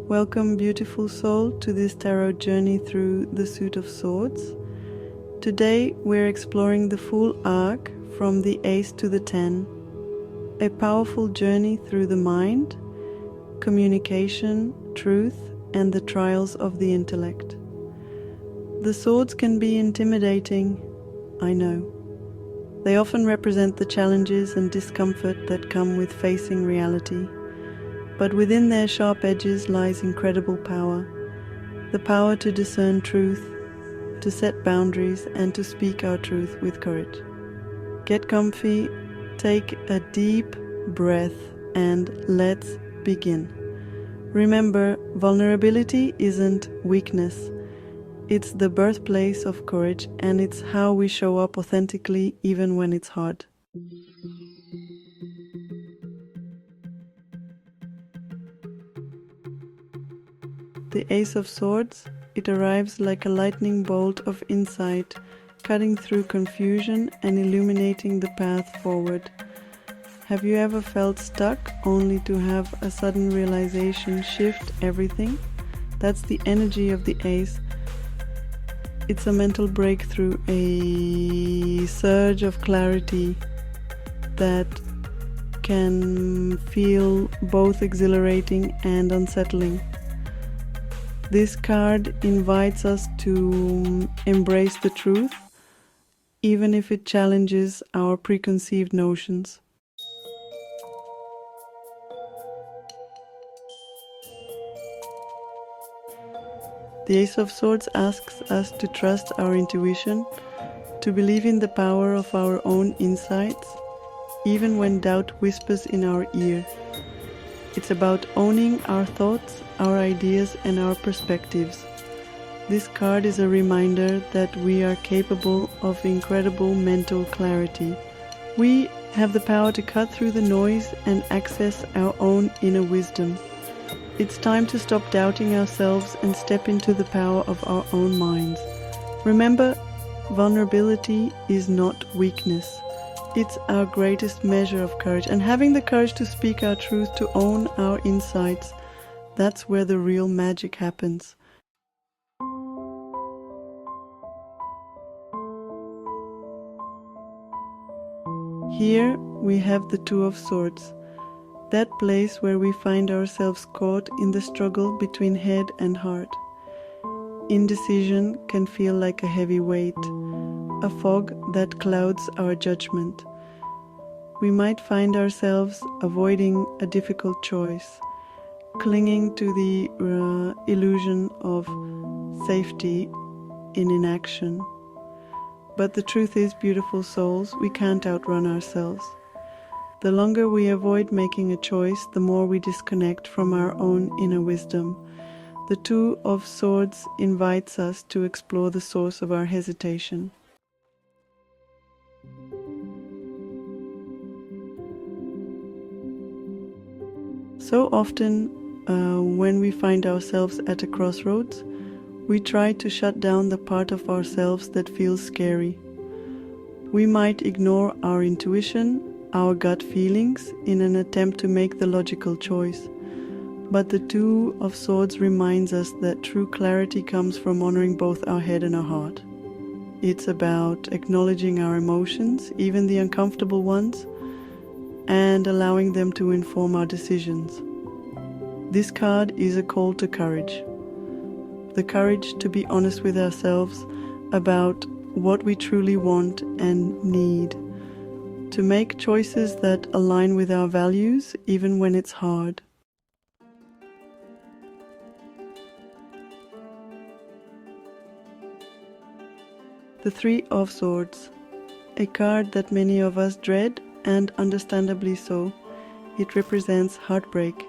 Welcome, beautiful soul, to this tarot journey through the Suit of Swords. Today we're exploring the full arc from the Ace to the 10, a powerful journey through the mind, communication, truth, and the trials of the intellect. The swords can be intimidating, I know. They often represent the challenges and discomfort that come with facing reality. But within their sharp edges lies incredible power. The power to discern truth, to set boundaries, and to speak our truth with courage. Get comfy, take a deep breath, and let's begin. Remember, vulnerability isn't weakness. It's the birthplace of courage, and it's how we show up authentically even when it's hard. The Ace of Swords, it arrives like a lightning bolt of insight, cutting through confusion and illuminating the path forward. Have you ever felt stuck only to have a sudden realization shift everything? That's the energy of the Ace. It's a mental breakthrough, a surge of clarity that can feel both exhilarating and unsettling. This card invites us to embrace the truth, even if it challenges our preconceived notions. The Ace of Swords asks us to trust our intuition, to believe in the power of our own insights, even when doubt whispers in our ear. It's about owning our thoughts, our ideas, and our perspectives. This card is a reminder that we are capable of incredible mental clarity. We have the power to cut through the noise and access our own inner wisdom. It's time to stop doubting ourselves and step into the power of our own minds. Remember, vulnerability is not weakness. It's our greatest measure of courage, and having the courage to speak our truth, to own our insights, that's where the real magic happens. Here we have the Two of Swords, that place where we find ourselves caught in the struggle between head and heart. Indecision can feel like a heavy weight, a fog that clouds our judgment. We might find ourselves avoiding a difficult choice, clinging to the illusion of safety in inaction. But the truth is, beautiful souls, we can't outrun ourselves. The longer we avoid making a choice, the more we disconnect from our own inner wisdom. The Two of Swords invites us to explore the source of our hesitation. So often, when we find ourselves at a crossroads, we try to shut down the part of ourselves that feels scary. We might ignore our intuition, our gut feelings, in an attempt to make the logical choice. But the Two of Swords reminds us that true clarity comes from honoring both our head and our heart. It's about acknowledging our emotions, even the uncomfortable ones, and allowing them to inform our decisions. This card is a call to courage. The courage to be honest with ourselves about what we truly want and need. To make choices that align with our values, even when it's hard. The Three of Swords, a card that many of us dread, and understandably so. It represents heartbreak,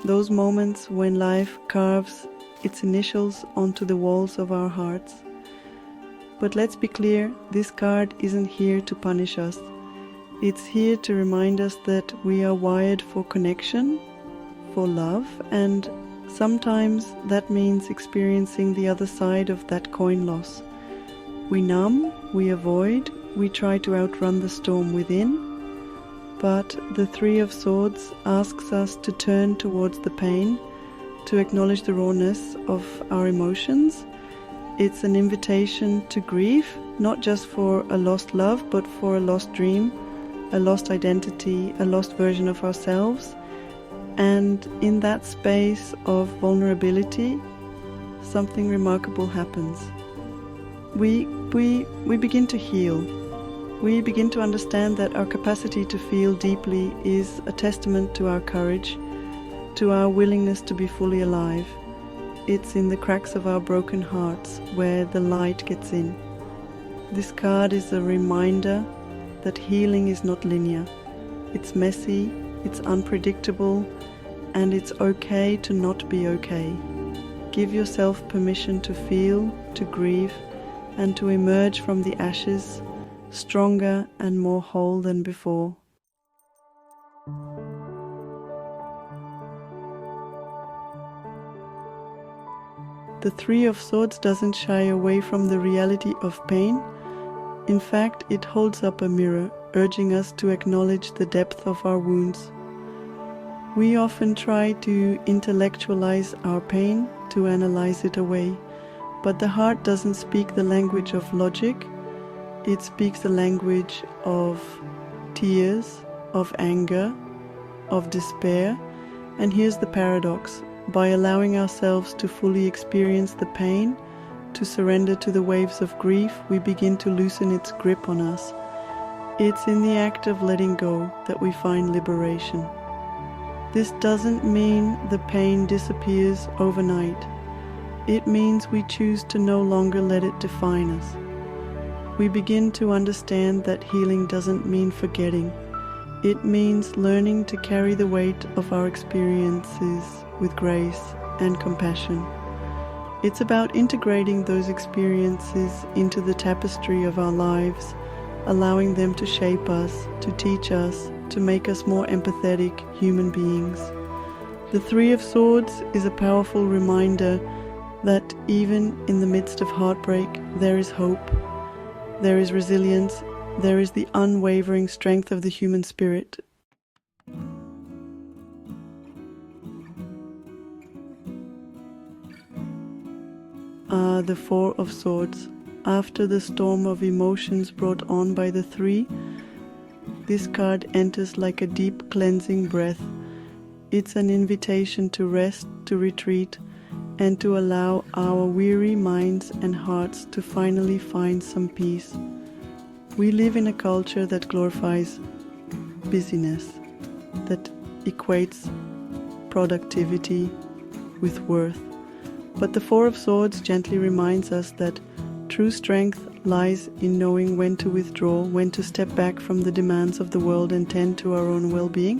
those moments when life carves its initials onto the walls of our hearts. But let's be clear, this card isn't here to punish us. It's here to remind us that we are wired for connection, for love, and sometimes that means experiencing the other side of that coin loss. We numb, we avoid, we try to outrun the storm within, but the Three of Swords asks us to turn towards the pain, to acknowledge the rawness of our emotions. It's an invitation to grieve, not just for a lost love, but for a lost dream, a lost identity, a lost version of ourselves. And in that space of vulnerability, something remarkable happens. We begin to heal. We begin to understand that our capacity to feel deeply is a testament to our courage, to our willingness to be fully alive. It's in the cracks of our broken hearts where the light gets in. This card is a reminder that healing is not linear. It's messy, it's unpredictable, and it's okay to not be okay. Give yourself permission to feel, to grieve, and to emerge from the ashes stronger and more whole than before. The Three of Swords doesn't shy away from the reality of pain. In fact, it holds up a mirror, urging us to acknowledge the depth of our wounds. We often try to intellectualize our pain, to analyze it away, but the heart doesn't speak the language of logic. It speaks the language of tears, of anger, of despair. And here's the paradox. By allowing ourselves to fully experience the pain, to surrender to the waves of grief, we begin to loosen its grip on us. It's in the act of letting go that we find liberation. This doesn't mean the pain disappears overnight. It means we choose to no longer let it define us. We begin to understand that healing doesn't mean forgetting. It means learning to carry the weight of our experiences with grace and compassion. It's about integrating those experiences into the tapestry of our lives, allowing them to shape us, to teach us, to make us more empathetic human beings. The Three of Swords is a powerful reminder that even in the midst of heartbreak, there is hope, there is resilience, there is the unwavering strength of the human spirit. The Four of Swords. After the storm of emotions brought on by the three, this card enters like a deep cleansing breath. It's an invitation to rest, to retreat, and to allow our weary minds and hearts to finally find some peace. We live in a culture that glorifies busyness, that equates productivity with worth. But the Four of Swords gently reminds us that true strength lies in knowing when to withdraw, when to step back from the demands of the world and tend to our own well-being.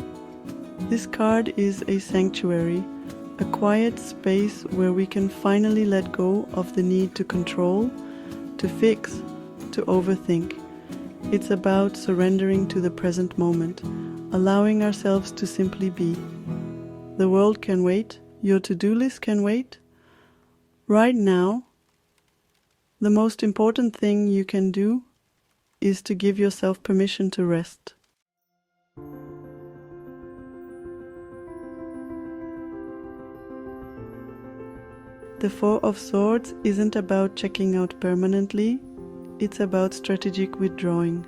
This card is a sanctuary, a quiet space where we can finally let go of the need to control, to fix, to overthink. It's about surrendering to the present moment, allowing ourselves to simply be. The world can wait, your to-do list can wait. Right now, the most important thing you can do is to give yourself permission to rest. The Four of Swords isn't about checking out permanently, it's about strategic withdrawing.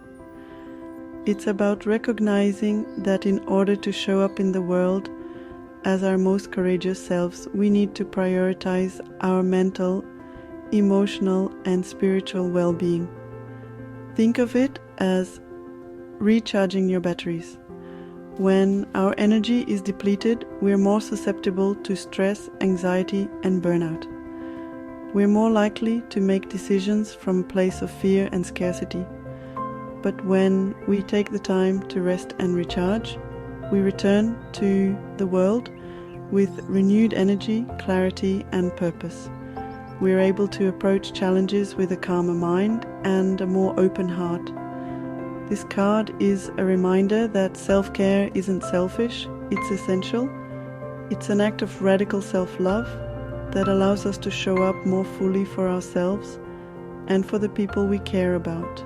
It's about recognizing that in order to show up in the world as our most courageous selves, we need to prioritize our mental, emotional, and spiritual well-being. Think of it as recharging your batteries. When our energy is depleted, we're more susceptible to stress, anxiety, and burnout. We're more likely to make decisions from a place of fear and scarcity. But when we take the time to rest and recharge, we return to the world with renewed energy, clarity, and purpose. We are able to approach challenges with a calmer mind and a more open heart. This card is a reminder that self-care isn't selfish, it's essential. It's an act of radical self-love that allows us to show up more fully for ourselves and for the people we care about.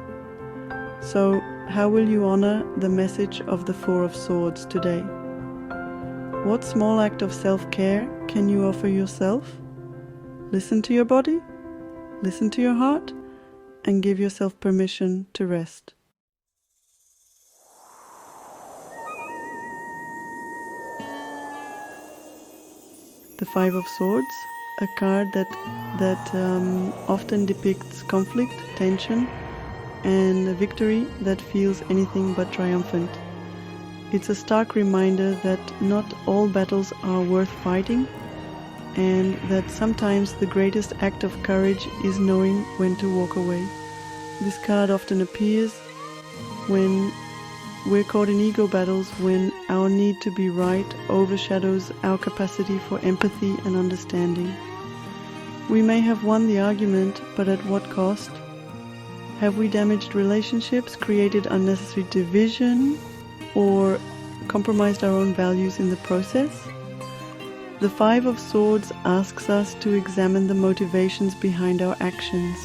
So, how will you honor the message of the Four of Swords today? What small act of self-care can you offer yourself? Listen to your body, listen to your heart, and give yourself permission to rest. The Five of Swords, a card that often depicts conflict, tension, and a victory that feels anything but triumphant. It's a stark reminder that not all battles are worth fighting, and that sometimes the greatest act of courage is knowing when to walk away. This card often appears when we're caught in ego battles, when our need to be right overshadows our capacity for empathy and understanding. We may have won the argument, but at what cost? Have we damaged relationships, created unnecessary division, or compromised our own values in the process? The Five of Swords asks us to examine the motivations behind our actions.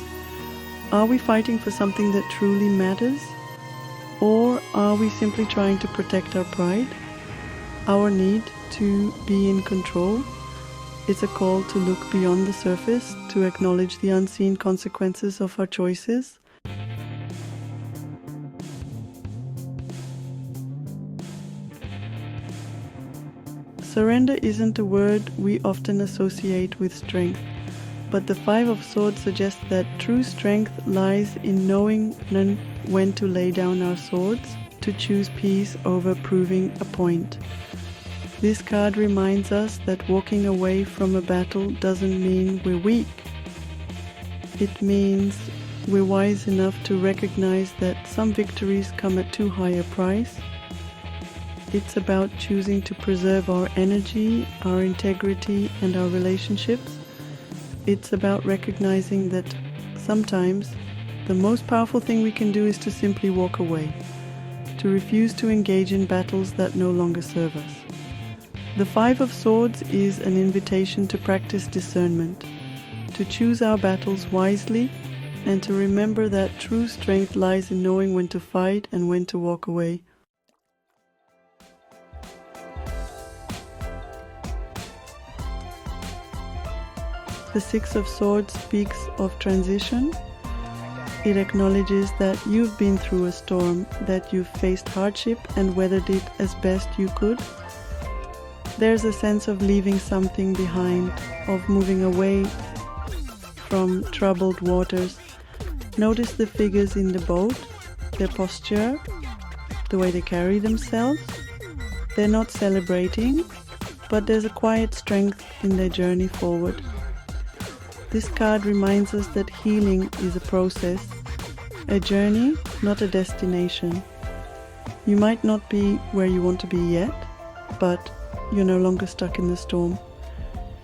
Are we fighting for something that truly matters? Or are we simply trying to protect our pride, our need to be in control? It's a call to look beyond the surface, to acknowledge the unseen consequences of our choices. Surrender isn't a word we often associate with strength, but the Five of Swords suggests that true strength lies in knowing when to lay down our swords, to choose peace over proving a point. This card reminds us that walking away from a battle doesn't mean we're weak. It means we're wise enough to recognize that some victories come at too high a price. It's about choosing to preserve our energy, our integrity, and our relationships. It's about recognizing that sometimes the most powerful thing we can do is to simply walk away, to refuse to engage in battles that no longer serve us. The Five of Swords is an invitation to practice discernment, to choose our battles wisely, and to remember that true strength lies in knowing when to fight and when to walk away. The Six of Swords speaks of transition. It acknowledges that you've been through a storm, that you've faced hardship and weathered it as best you could. There's a sense of leaving something behind, of moving away from troubled waters. Notice the figures in the boat, their posture, the way they carry themselves. They're not celebrating, but there's a quiet strength in their journey forward. This card reminds us that healing is a process, a journey, not a destination. You might not be where you want to be yet, but you're no longer stuck in the storm.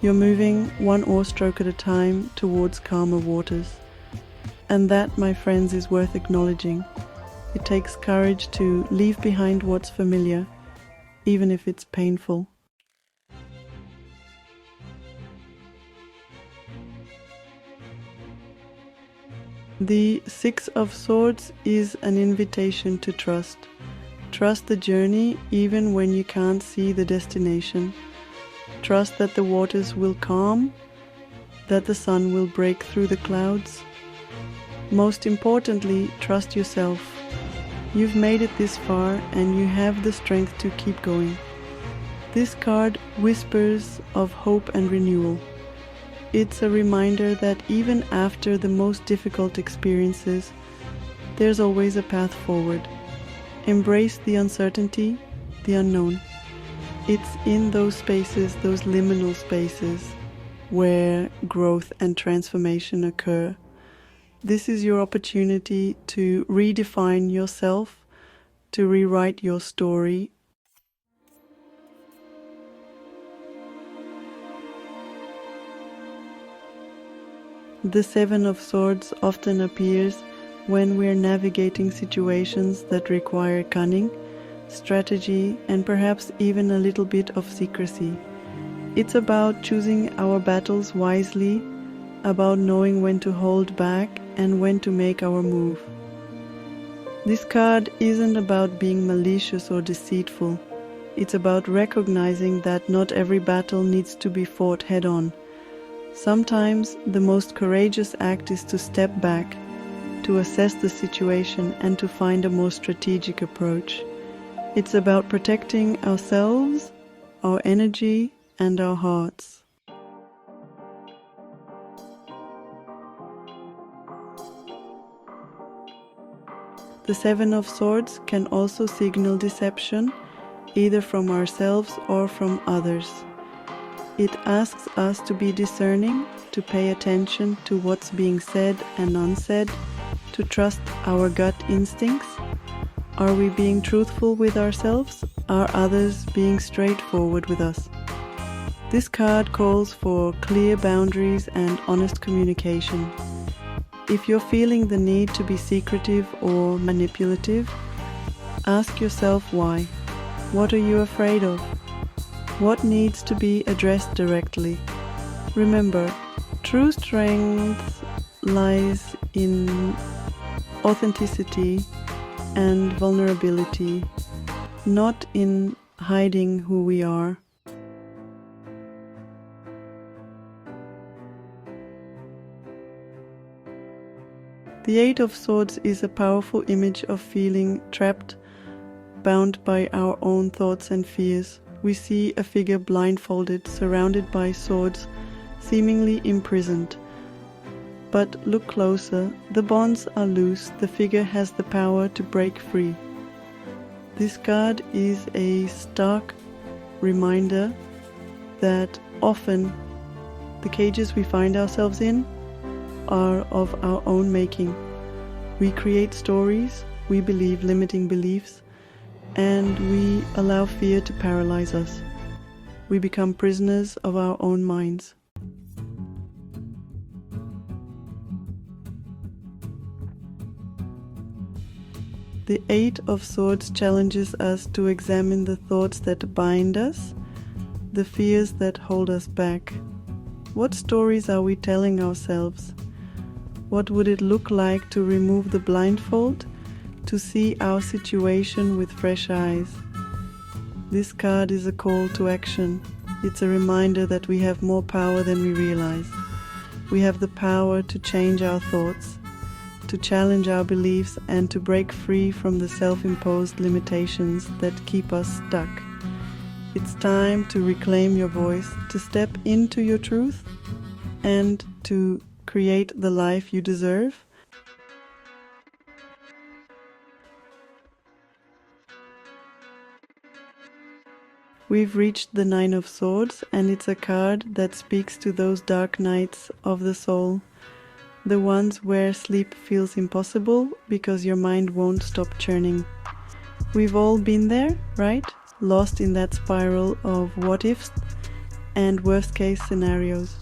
You're moving one oar stroke at a time towards calmer waters. And that, my friends, is worth acknowledging. It takes courage to leave behind what's familiar, even if it's painful. The Six of Swords is an invitation to trust. Trust the journey even when you can't see the destination. Trust that the waters will calm, that the sun will break through the clouds. Most importantly, trust yourself. You've made it this far and you have the strength to keep going. This card whispers of hope and renewal. It's a reminder that even after the most difficult experiences, there's always a path forward. Embrace the uncertainty, the unknown. It's in those spaces, those liminal spaces, where growth and transformation occur. This is your opportunity to redefine yourself, to rewrite your story. The Seven of Swords often appears when we're navigating situations that require cunning, strategy, and perhaps even a little bit of secrecy. It's about choosing our battles wisely, about knowing when to hold back and when to make our move. This card isn't about being malicious or deceitful. It's about recognizing that not every battle needs to be fought head-on. Sometimes the most courageous act is to step back, to assess the situation and to find a more strategic approach. It's about protecting ourselves, our energy, and our hearts. The Seven of Swords can also signal deception, either from ourselves or from others. It asks us to be discerning, to pay attention to what's being said and unsaid, to trust our gut instincts. Are we being truthful with ourselves? Are others being straightforward with us? This card calls for clear boundaries and honest communication. If you're feeling the need to be secretive or manipulative, ask yourself why. What are you afraid of? What needs to be addressed directly? Remember, true strength lies in authenticity and vulnerability, not in hiding who we are. The Eight of Swords is a powerful image of feeling trapped, bound by our own thoughts and fears. We see a figure blindfolded, surrounded by swords, seemingly imprisoned. But look closer, the bonds are loose, the figure has the power to break free. This card is a stark reminder that often the cages we find ourselves in are of our own making. We create stories, we believe limiting beliefs, and we allow fear to paralyze us. We become prisoners of our own minds. The Eight of Swords challenges us to examine the thoughts that bind us, the fears that hold us back. What stories are we telling ourselves? What would it look like to remove the blindfold, to see our situation with fresh eyes? This card is a call to action. It's a reminder that we have more power than we realize. We have the power to change our thoughts, to challenge our beliefs, and to break free from the self-imposed limitations that keep us stuck. It's time to reclaim your voice, to step into your truth, and to create the life you deserve. We've reached the Nine of Swords, and it's a card that speaks to those dark nights of the soul, the ones where sleep feels impossible because your mind won't stop churning. We've all been there, right? Lost in that spiral of what-ifs and worst-case scenarios.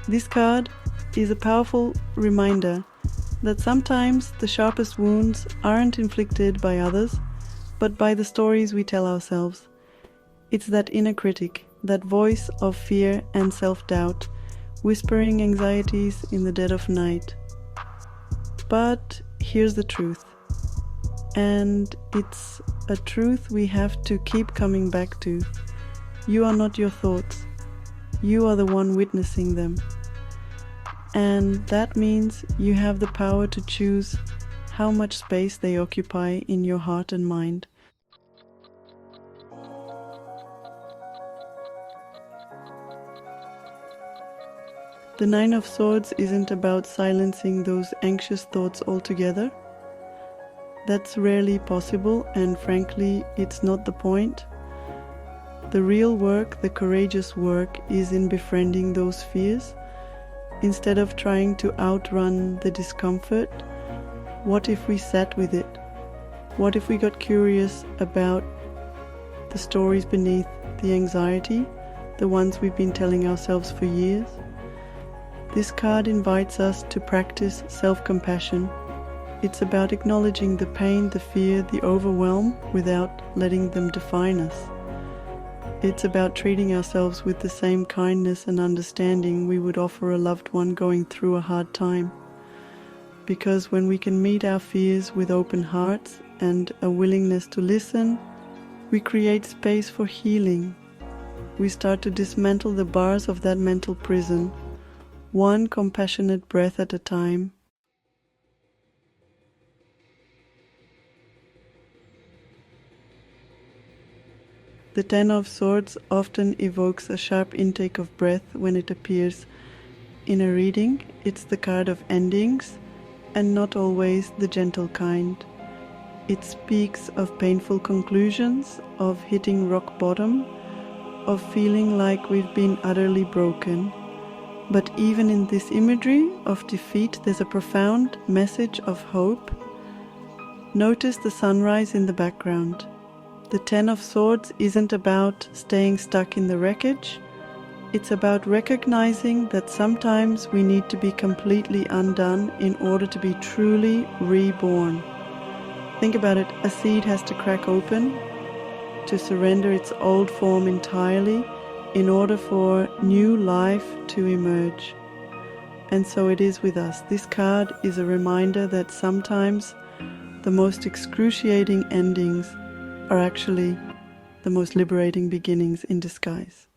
This card is a powerful reminder that sometimes the sharpest wounds aren't inflicted by others, but by the stories we tell ourselves. It's that inner critic, that voice of fear and self-doubt, whispering anxieties in the dead of night. But here's the truth, and it's a truth we have to keep coming back to. You are not your thoughts. You are the one witnessing them. And that means you have the power to choose how much space they occupy in your heart and mind. The Nine of Swords isn't about silencing those anxious thoughts altogether. That's rarely possible, and frankly, it's not the point. The real work, the courageous work, is in befriending those fears. Instead of trying to outrun the discomfort, what if we sat with it? What if we got curious about the stories beneath the anxiety, the ones we've been telling ourselves for years? This card invites us to practice self-compassion. It's about acknowledging the pain, the fear, the overwhelm without letting them define us. It's about treating ourselves with the same kindness and understanding we would offer a loved one going through a hard time. Because when we can meet our fears with open hearts and a willingness to listen, We create space for healing. We start to dismantle the bars of that mental prison, one compassionate breath at a time. The Ten of Swords often evokes a sharp intake of breath when it appears in a reading. It's the card of endings, and not always the gentle kind. It speaks of painful conclusions, of hitting rock bottom, of feeling like we've been utterly broken. But even in this imagery of defeat, there's a profound message of hope. Notice the sunrise in the background. The Ten of Swords isn't about staying stuck in the wreckage. It's about recognizing that sometimes we need to be completely undone in order to be truly reborn. Think about it, a seed has to crack open to surrender its old form entirely in order for new life to emerge. And so it is with us. This card is a reminder that sometimes the most excruciating endings are actually the most liberating beginnings in disguise.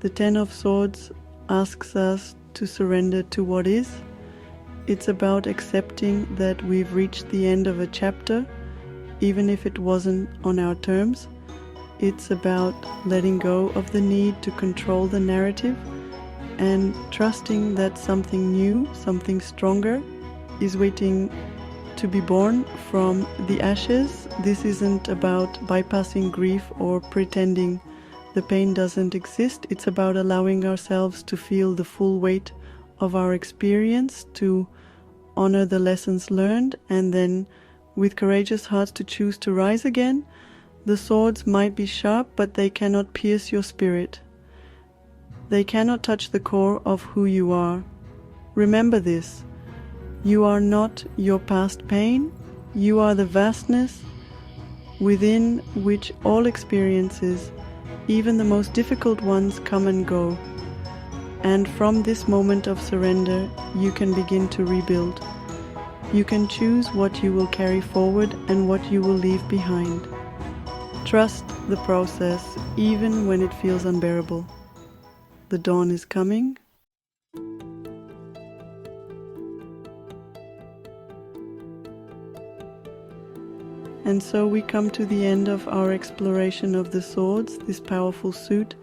The Ten of Swords asks us to surrender to what is. It's about accepting that we've reached the end of a chapter, even if it wasn't on our terms. It's about letting go of the need to control the narrative and trusting that something new, something stronger, is waiting to be born from the ashes. This isn't about bypassing grief or pretending the pain doesn't exist. It's about allowing ourselves to feel the full weight of our experience, to honor the lessons learned, and then with courageous hearts to choose to rise again. The swords might be sharp, but they cannot pierce your spirit. They cannot touch the core of who you are. Remember this. You are not your past pain. You are the vastness within which all experiences, even the most difficult ones, come and go. And from this moment of surrender, you can begin to rebuild. You can choose what you will carry forward and what you will leave behind. Trust the process, even when it feels unbearable. The dawn is coming. And so we come to the end of our exploration of the swords, this powerful suit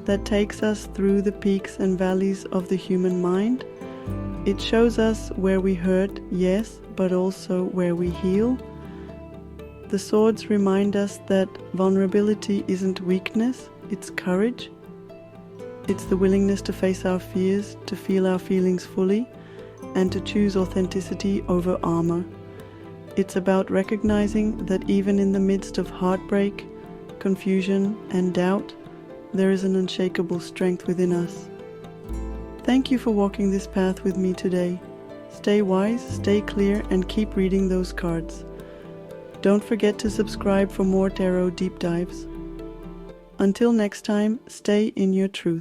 that takes us through the peaks and valleys of the human mind. It shows us where we hurt, yes, but also where we heal. The swords remind us that vulnerability isn't weakness, it's courage. It's the willingness to face our fears, to feel our feelings fully, and to choose authenticity over armor. It's about recognizing that even in the midst of heartbreak, confusion, and doubt, there is an unshakable strength within us. Thank you for walking this path with me today. Stay wise, stay clear, and keep reading those cards. Don't forget to subscribe for more tarot deep dives. Until next time, stay in your truth.